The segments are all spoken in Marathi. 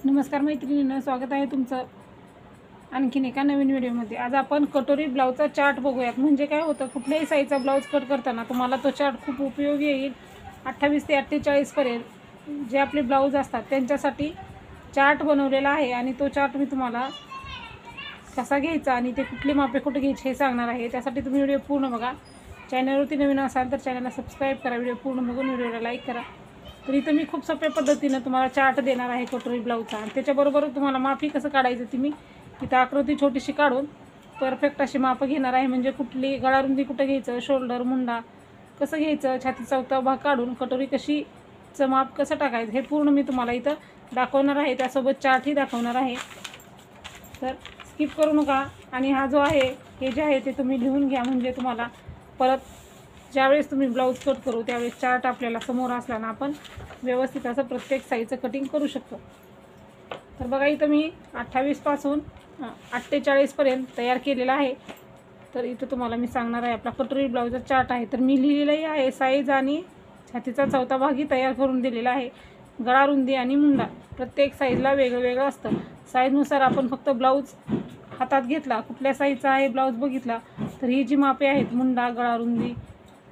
नमस्कार मैत्रिणींनो, स्वागत आहे तुमचं आणखीन एका नवीन व्हिडिओमध्ये। आज आपण कटोरी ब्लाऊजचा चार्ट बघूयात। म्हणजे काय होतं, कुठल्याही साईजचा ब्लाऊज कट करताना तुम्हाला तो चार्ट खूप उपयोगी येईल। 28 ते 48 पर्यंत जे आपले ब्लाऊज असतात त्यांच्यासाठी चार्ट बनवलेला आहे आणि तो चार्ट मी तुम्हाला कसा घ्यायचा आणि ते कुठली मापे कुठे घ्यायची हे सांगणार आहे। त्यासाठी तुम्ही व्हिडिओ पूर्ण बघा। चॅनलवरती नवीन असाल तर चॅनलला सबस्क्राईब करा, व्हिडिओ पूर्ण बघून व्हिडिओला लाईक करा। तर इथं मी खूप सोप्या पद्धतीने तुम्हाला चार्ट देणार आहे कटोरी ब्लाऊजचा, आणि त्याच्याबरोबर तुम्हाला मापी कसं काढायचं ती मी इथं आकृती छोटीशी काढून परफेक्ट अशी माप घेणार आहे। म्हणजे कुठली गळारुंदी कुठं घ्यायचं, शोल्डर मुंडा कसं घ्यायचं, छातीचा चौथा भाग काढून कटोरी कशीचं माप कसं टाकायचं हे पूर्ण मी तुम्हाला इथं दाखवणार आहे। त्यासोबत चार्टही दाखवणार आहे, तर स्किप करू नका। आणि हा जो आहे हे जे आहे ते तुम्ही लिहून घ्या, म्हणजे तुम्हाला परत ज्यावेळेस तुम्ही ब्लाऊज कट करू त्यावेळेस चार्ट आपल्याला समोर असला ना आपण व्यवस्थित असं प्रत्येक साईजचं कटिंग करू शकतो। तर बघा इथं मी 28 पासून 48 पर्यंत तयार केलेला आहे। तर इथं तुम्हाला मी सांगणार आहे आपला कटोरी ब्लाऊजचा चार्ट आहे। तर मी लिहिलेलंही आहे साईज आणि छातीचा चौथा भागही तयार करून दिलेला आहे। गळा रुंदी आणि मुंडा प्रत्येक साईजला वेगळं वेगळं असतं। साईजनुसार आपण फक्त ब्लाऊज हातात घेतला, कुठल्या साईजचा आहे ब्लाऊज बघितला, तर ही जी मापे आहेत मुंडा, गळा रुंदी,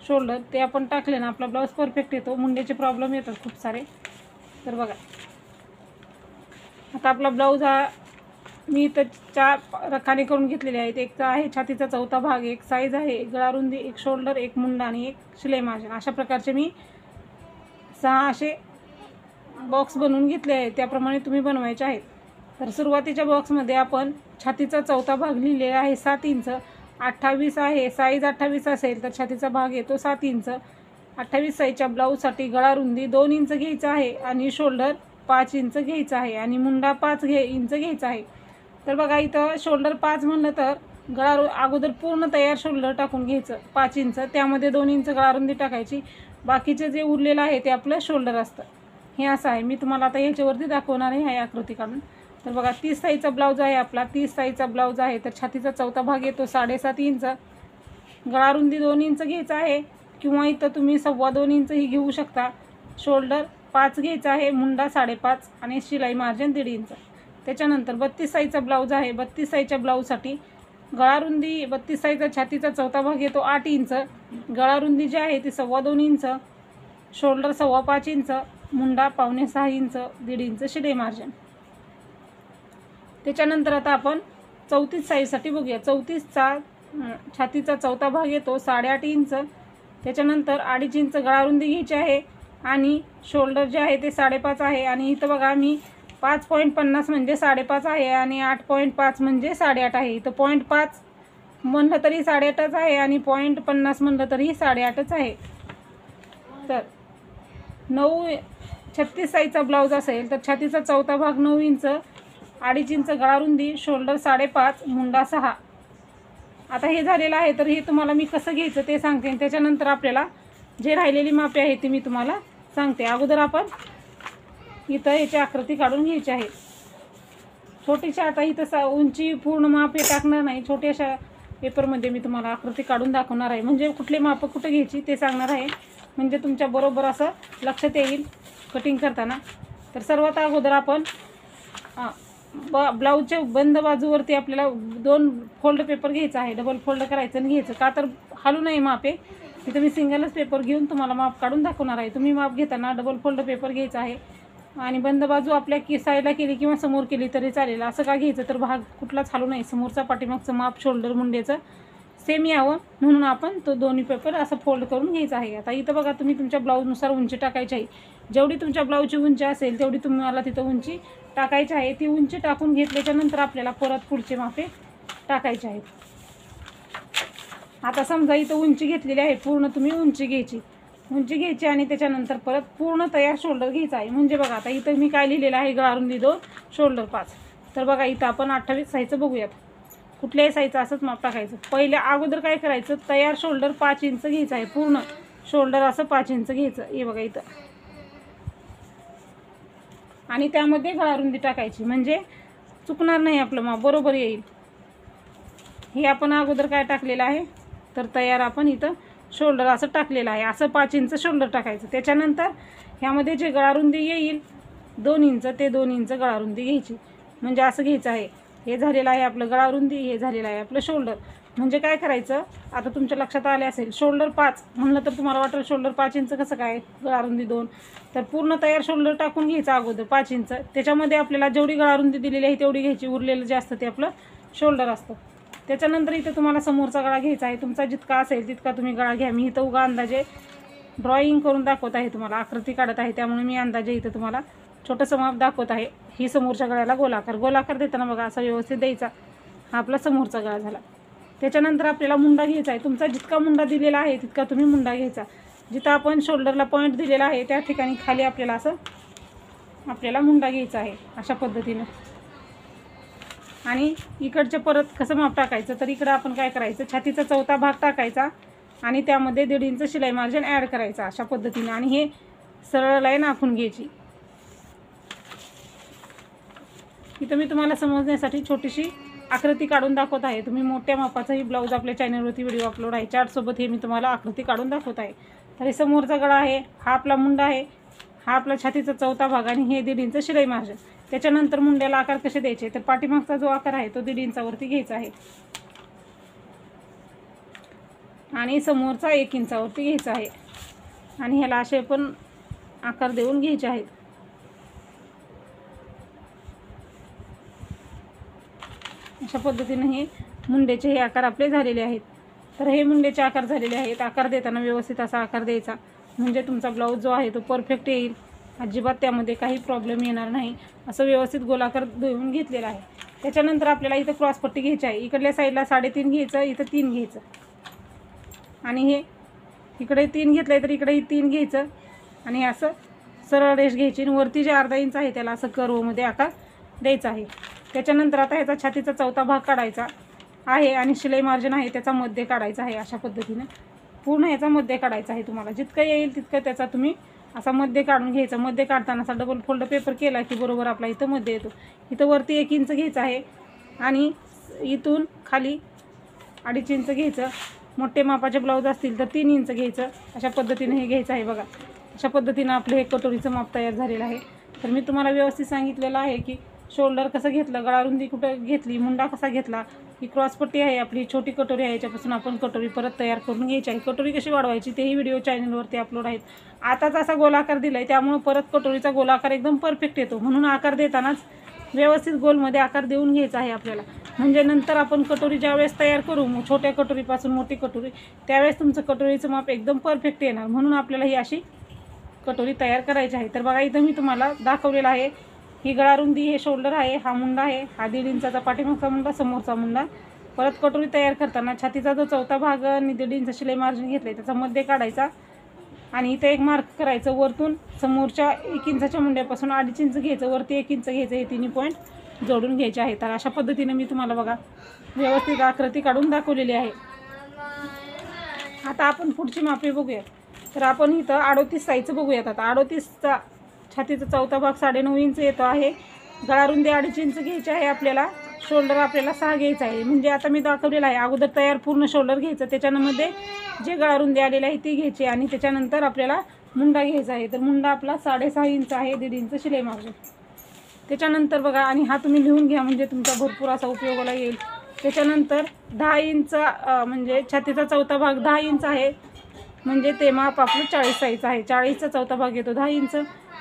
शोल्डर ते आपण टाकले ना आपला ब्लाऊज परफेक्ट येतो। मुंड्याचे प्रॉब्लेम येतात खूप सारे। तर बघा आता आपला ब्लाऊज हा मी इथं 4 रखाने करून घेतलेले आहेत। एक आहे छातीचा चौथा भाग, एक साईज आहे गळा रुंदी, एक शोल्डर, एक मुंडा आणि एक शिलाई मार्जिन। अशा प्रकारचे मी 6 असे बॉक्स बनवून घेतले आहेत, त्याप्रमाणे तुम्ही बनवायचे आहेत। तर सुरुवातीच्या बॉक्समध्ये आपण छातीचा चौथा भाग लिहिलेला आहे 7 इंच। 28 आहे, साईज 28 असेल तर छातीचा भाग येतो 7 इंच। 28 साईजच्या ब्लाऊजसाठी गळा रुंदी 2 इंच घ्यायचा आहे आणि शोल्डर 5 इंच घ्यायचा आहे आणि मुंडा 5 इंच घ्यायचा आहे। तर बघा इथं शोल्डर 5 म्हणलं तर गळा अगोदर पूर्ण तयार शोल्डर टाकून घ्यायचं 5 इंच, त्यामध्ये 2 इंच गळा रुंदी टाकायची, बाकीचे जे उरलेलं आहे ते आपलं शोल्डर असतं। हे असं आहे, मी तुम्हाला आता ह्याच्यावरती दाखवणार आहे आकृती काढून। तर बघा 30 साईजचा ब्लाऊज आहे आपला, 30 साईजचा ब्लाऊज आहे। तर छातीचा चौथा भाग येतो 7.5 इंच, गळा रुंदी 2 इंच घ्यायचा आहे किंवा इथं तुम्ही 2.25 इंचही घेऊ शकता। शोल्डर 5 घ्यायचा आहे, मुंडा 5.5 आणि शिलाई मार्जिन 1.5 इंच। त्याच्यानंतर 32 साईजचा ब्लाऊज आहे। 32 साईजच्या ब्लाऊजसाठी गळा रुंदी 32 साईजचा छातीचा चौथा भाग येतो 8 इंच, गळा रुंदी जी आहे ती 2.25 inch, shoulder 5.25 inch, Munda 5.25 inch, 1.5 inch शिलाई मार्जिन। त्याच्यानंतर आता आपण 34 साईजसाठी बघूया। 34चा छातीचा चौथा भाग येतो 8.5 इंच, त्याच्यानंतर 2.5 इंच गळा रुंदी घ्यायची आहे आणि शोल्डर जे आहे ते 5.5 आहे। आणि इथं बघा मी 5.50 म्हणजे 5.5 आहे आणि 8.5 म्हणजे 8.5 आहे। इथं 0.5 म्हणलं तरी 8.5च आहे आणि 0.50 म्हणलं तरी 8.5च आहे। तर 36 साईजचा ब्लाऊज असेल तर छातीचा चौथा भाग 9 इंच, 2.5 इंच गळा रुंदी, शोल्डर 5.5, मुंडा 6। आता हे झालेलं आहे, तर हे तुम्हाला मी कसं घ्यायचं ते सांगते। त्याच्यानंतर आपल्याला जे राहिलेली मापे आहे ती मी तुम्हाला सांगते। अगोदर आपण इथं याची आकृती काढून घ्यायची आहे छोटीशी। आता इथं उंची पूर्ण माप हे टाकणार नाही, छोट्याशा पेपरमध्ये मी तुम्हाला आकृती काढून दाखवणार आहे। म्हणजे कुठले माप कुठं घ्यायची ते सांगणार आहे, म्हणजे तुमच्या बरोबर असं लक्षात येईल कटिंग करताना। तर सर्वात अगोदर आपण ब्लाऊजच्या बंद बाजूवरती आपल्याला 2 फोल्ड पेपर घ्यायचा आहे। डबल फोल्ड करायचं आणि घ्यायचं, का तर हलू नये मापे। तिथं मी सिंगलच पेपर घेऊन तुम्हाला माप काढून दाखवणार आहे। तुम्ही माप घेताना डबल फोल्ड पेपर घ्यायचा आहे आणि बंद बाजू आपल्या साईडला केली किंवा समोर केली तरी चालेल। असं का घ्यायचं, तर भाग कुठलाच हलू नये, समोरचा पाठीमागचं माप शोल्डर मुंडेचं सेम यावं म्हणून आपण तो दोन्ही पेपर असं फोल्ड करून घ्यायचा आहे। आता इथं बघा तुम्ही तुमच्या ब्लाऊजनुसार उंची टाकायची आहे। जेवढी तुमच्या ब्लाऊजची उंची असेल तेवढी तुम्हाला तिथं उंची टाकायची आहे। ती उंची टाकून घेतल्याच्यानंतर आपल्याला परत पुढचे मापे टाकायचे आहेत। आता समजा इथं उंची घेतलेली आहे, पूर्ण तुम्ही उंची घ्यायची आणि त्याच्यानंतर परत पूर्ण तयार शोल्डर घ्यायचा आहे। म्हणजे बघा आता इथं मी काय लिहिलेलं आहे, गळा रुंदी 2, शोल्डर 5। तर बघा इथं आपण 28 साईजचं बघूयात। कुठल्याही साईजचं असंच माप टाकायचं। पहिल्या अगोदर काय करायचं, तयार शोल्डर 5 इंच घ्यायचं आहे, पूर्ण शोल्डर असं 5 इंच घ्यायचं। हे बघा इथं, आणि त्यामध्ये गळा रुंदी टाकायची, म्हणजे चुकणार नाही आपलं माप बरोबर येईल। हे आपण अगोदर काय टाकलेलं आहे, तर तयार आपण इथं शोल्डर असं टाकलेलं आहे, असं 5 इंच शोल्डर टाकायचं। त्याच्यानंतर ह्यामध्ये जे गळा रुंदी येईल 2 इंच ते 2 इंच गळारुंदी घ्यायची. म्हणजे असं घ्यायचं आहे. हे झालेलं आहे आपलं गळारुंदी, हे झालेलं आहे आपलं शोल्डर. म्हणजे काय करायचं, आता तुमच्या लक्षात आले असेल, शोल्डर 5 म्हणलं तर तुम्हाला वाटेल शोल्डर 5 इंच कसं काय, गळारुंदी 2. तर पूर्ण तयार शोल्डर टाकून घ्यायचं अगोदर 5 इंच. त्याच्यामध्ये आपल्याला जेवढी गळारुंदी दिलेली आहे तेवढी घ्यायची, उरलेलं जे असतं ते आपलं शोल्डर असतं. त्याच्यानंतर इथं तुम्हाला समोरचा गळा घ्यायचा आहे. तुमचा जितका असेल तितका तुम्ही गळा घ्या. मी इथं उगा अंदाजे ड्रॉईंग करून दाखवत आहे, तुम्हाला आकृती काढत आहे, त्यामुळे मी अंदाजे इथं तुम्हाला छोटंसं माप दाखवत आहे. ही समोरच्या गळ्याला गोलाकार देताना बघा असा व्यवस्थित द्यायचा. हा आपला समोरचा गळा झाला. त्याच्यानंतर आपल्याला मुंडा घ्यायचा आहे. तुमचा जितका मुंडा दिलेला आहे तितका तुम्ही मुंडा घ्यायचा. जिथं आपण शोल्डरला पॉईंट दिलेला आहे त्या ठिकाणी खाली आपल्याला मुंडा घ्यायचा आहे अशा पद्धतीनं. आणि इकडचे परत कसं माप टाकायचं, तर इकडं आपण काय करायचं, छातीचा चौथा भाग टाकायचा आणि त्यामध्ये 1.5 इंच शिलाई मार्जिन ॲड करायचा अशा पद्धतीनं. आणि हे सरळ लाईन आखून घ्यायची. इथं मी तुम्हाला समजण्यासाठी छोटीशी आकृती काढून दाखवत आहे. तुम्ही मोठ्या मापाचाही ब्लाऊज आपल्या चॅनलवरती व्हिडिओ अपलोड आहे, चार्टसोबत हे मी तुम्हाला आकृती काढून दाखवत आहे. तर हे समोरचा गळा आहे, हा आपला मुंडा आहे, हा आपला छातीचा चौथा भाग आणि हे 1.5 इंच शिलाई मार्जिन. त्याच्यानंतर मुंड्याला आकार कसे द्यायचे, तर पाठीमागचा जो आकार आहे तो 1.5 इंचावरती घ्यायचा आहे आणि समोरचा 1 इंचावरती घ्यायचा आहे. आणि ह्याला असे पण आकार देऊन घ्यायचे आहेत. अशा पद्धतीने हे मुंड्याचे हे आकार आपले झालेले आहेत. तर हे मुंड्याचे आकार झालेले आहेत. आकार देताना व्यवस्थित असा आकार द्यायचा, म्हणजे तुमचा ब्लाऊज जो आहे तो परफेक्ट येईल, अजिबात त्यामध्ये काही प्रॉब्लेम येणार नाही. असं व्यवस्थित गोलाकार देऊन घेतलेला आहे. त्याच्यानंतर आपल्याला इथं क्रॉसपट्टी घ्यायची आहे. इकडल्या साईडला 3.5 घ्यायचं, इथं 3 घ्यायचं आणि हे इकडे 3 घेतलं आहे तर इकडेही 3 घ्यायचं आणि असं सरळ रेष घ्यायची आणि वरती जे अर्धा इंच आहे त्याला असं कर्वमध्ये आकार द्यायचा आहे. त्याच्यानंतर आता ह्याचा छातीचा चौथा भाग काढायचा आहे आणि शिलाई मार्जिन आहे त्याचा मध्य काढायचा आहे. अशा पद्धतीने पूर्ण ह्याचा मध्य काढायचा आहे. तुम्हाला जितकं येईल तितकं त्याचा तुम्ही असा मध्य काढून घ्यायचा. मध्य काढताना असा डबल फोल्ड पेपर केला की बरोबर आपला इथं मध्य येतो. इथं वरती 1 इंच घ्यायचं आहे आणि इथून खाली 2.5 इंच घ्यायचं. मोठे मापाचे ब्लाऊज असतील तर 3 इंच घ्यायचं. अशा पद्धतीने हे घ्यायचं आहे. बघा अशा पद्धतीनं आपलं हे कटोरीचं माप तयार झालेलं आहे. तर मी तुम्हाला व्यवस्थित सांगितलेलं आहे की शोल्डर कसं घेतलं, गळारुंदी कुठं घेतली, मुंडा कसा घेतला, ही क्रॉसपट्टी आहे आपली छोटी कटोरी आहे, याच्यापासून आपण कटोरी परत तयार करून घ्यायची आहे. कटोरी कशी वाढवायची तेही व्हिडिओ चॅनलवरती अपलोड आहेत. आताच असा गोलाकार दिला आहे त्यामुळे परत कटोरीचा गोलाकार एकदम परफेक्ट येतो. म्हणून आकार देतानाच व्यवस्थित गोलमध्ये आकार देऊन घ्यायचा आहे आपल्याला. म्हणजे नंतर आपण कटोरी ज्यावेळेस तयार करू छोट्या कटोरीपासून मोठी कटोरी, त्यावेळेस तुमचं कटोरीचं माप एकदम परफेक्ट येणार. म्हणून आपल्याला ही अशी कटोरी तयार करायची आहे. तर बघा इथं मी तुम्हाला दाखवलेलं आहे. ही गळारुंदी, हे शोल्डर आहे, हा मुंडा आहे, हा 1.5 इंचाचा पाठीमागचा मुंडा, समोरचा मुंडा. परत कटोरी तयार करताना छातीचा जो चौथा भाग आणि 1.5 इंच शिलाई मार्जिन घेतलं आहे त्याचा मध्य काढायचा आणि इथं एक मार्क करायचं. वरतून समोरच्या 1 इंचाच्या मुंड्यापासून 2.5 इंच घ्यायचं, वरती 1 इंच घ्यायचं, हे तिन्ही पॉईंट जोडून घ्यायचे आहे. तर अशा पद्धतीने मी तुम्हाला बघा व्यवस्थित आकृती काढून दाखवलेली आहे. आता आपण पुढची मापे बघूया. तर आपण इथं 38 साईजचं बघूयात. आता 38चा छातीचा चौथा भाग 9.5 इंच येतो आहे. गळारुंदी 2.5 इंच घ्यायची आहे आपल्याला. शोल्डर आपल्याला 6 घ्यायचं आहे. म्हणजे आता मी दाखवलेलं आहे अगोदर तयार पूर्ण शोल्डर घ्यायचं, त्याच्यामध्ये जे गळारुंदी आलेली आहे ती घ्यायची आणि त्याच्यानंतर आपल्याला मुंडा घ्यायचा आहे. तर मुंडा आपला 6.5 इंच आहे, 1.5 इंच शिलाई मार्जिन. त्याच्यानंतर बघा, आणि हा तुम्ही लिहून घ्या म्हणजे तुमचा भरपूर असा उपयोगाला येईल. त्याच्यानंतर 10 इंच म्हणजे छातीचा चौथा भाग 10 इंच आहे, म्हणजे ते माप आपलं 40 साईज आहे. 40चा चौथा भाग येतो 10 इंच.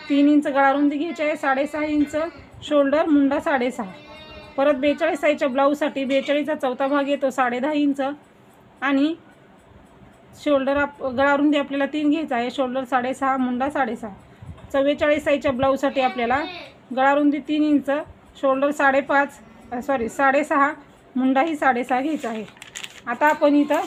3 इंच गळारुंदी घ्यायची आहे, 6.5 इंच शोल्डर, मुंडा 6.5. परत 42 साईजच्या ब्लाऊजसाठी 42चा चौथा भाग येतो 10.5 इंच आणि शोल्डर गळारुंदी आपल्याला 3 घ्यायचा आहे, शोल्डर 6.5, मुंडा 6.5. 44 साईजच्या ब्लाऊजसाठी आपल्याला गळारुंदी 3 इंच, शोल्डर 6.5, मुंडाही 6.5 घ्यायचा आहे. आता आपण इथं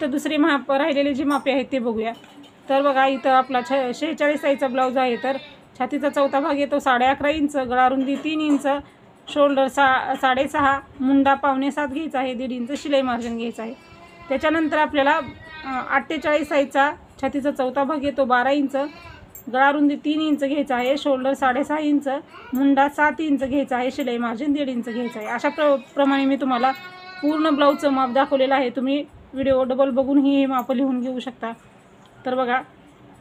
दुसरी माप राहिलेली जी मापे आहेत ते बघूया. तर बघा इथं आपला 46 साईजचा ब्लाऊज आहे. तर छातीचा चौथा भाग येतो 11.5 इंच, गळारुंदी 3 इंच, शोल्डर 6.5, मुंडा 6.25 घ्यायचा आहे, 1.5 इंच शिलाई मार्जिन घ्यायचं आहे. त्याच्यानंतर आपल्याला 48 साईजचा छातीचा चौथा भाग येतो 12 इंच, गळारुंदी 3 इंच घ्यायचा आहे, शोल्डर 6.5 इंच, मुंडा 7 इंच घ्यायचा आहे, शिलाई मार्जिन 1.5 इंच घ्यायचं आहे. अशा प्रमाणे मी तुम्हाला पूर्ण ब्लाऊजचं माप दाखवलेलं आहे. तुम्ही व्हिडिओ डबल बघून ही माप लिहून घेऊ शकता. तर बघा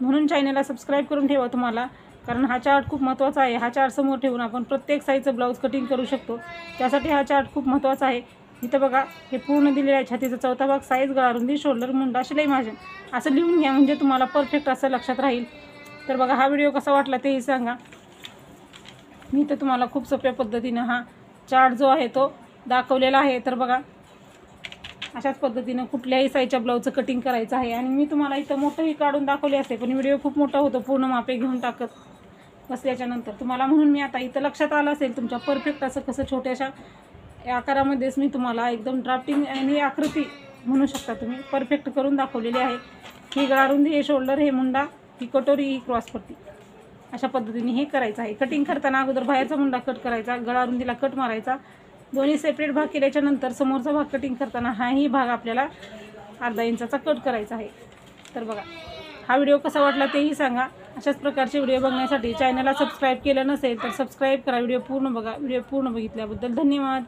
म्हणून चॅनलला सबस्क्राईब करून ठेवा तुम्हाला, कारण हा चार्ट खूप महत्त्वाचा आहे. हा चार्ट समोर ठेवून आपण प्रत्येक साईजचं ब्लाऊज कटिंग करू शकतो. त्यासाठी हा चार्ट खूप महत्त्वाचा आहे. इथं बघा हे पूर्ण दिलेलं आहे. छातीचा चौथा भाग, साईज, गळा रुंदी, शोल्डर, मुंडा, शिलाई मार्जिन असं लिहून घ्या, म्हणजे तुम्हाला परफेक्ट असं लक्षात राहील. तर बघा हा व्हिडिओ कसा वाटला तेही सांगा. मी तर तुम्हाला खूप सोप्या पद्धतीनं हा चार्ट जो आहे तो दाखवलेला आहे. तर बघा अशाच पद्धतीनं कुठल्याही साईजच्या ब्लाऊजचं कटिंग करायचं आहे. आणि मी तुम्हाला इथं मोठंही काढून दाखवले असते, पण व्हिडिओ खूप मोठा होतो पूर्ण मापे घेऊन टाकत बसल्याच्यानंतर तुम्हाला, म्हणून मी आता इथं लक्षात आलं असेल तुमच्या परफेक्ट असं कसं छोट्याशा आकारामध्येच मी तुम्हाला एकदम ड्राफ्टिंग आणि आकृती म्हणू शकता तुम्ही परफेक्ट करून दाखवलेली आहे. ही गळा रुंदी, हे शोल्डर, हे मुंडा, ही कटोरी, ही क्रॉसपट्टी अशा पद्धतीने हे करायचं आहे. कटिंग करताना अगोदर बाहेरचा मुंडा कट करायचा, गळा रुंदीला कट मारायचा, दोन्ही सेपरेट भाग केल्याच्या नंतर समोरचा भाग कटिंग करताना हाही भाग आपल्याला अर्धा इंचाचा कट करायचा आहे. तर बघा हा व्हिडिओ कसा वाटला तेही सांगा. अशाच प्रकारचे व्हिडिओ बघण्यासाठी चॅनलला सबस्क्राईब केलं नसेल तर सबस्क्राईब करा. व्हिडिओ पूर्ण बघा. व्हिडिओ पूर्ण बघितल्याबद्दल धन्यवाद.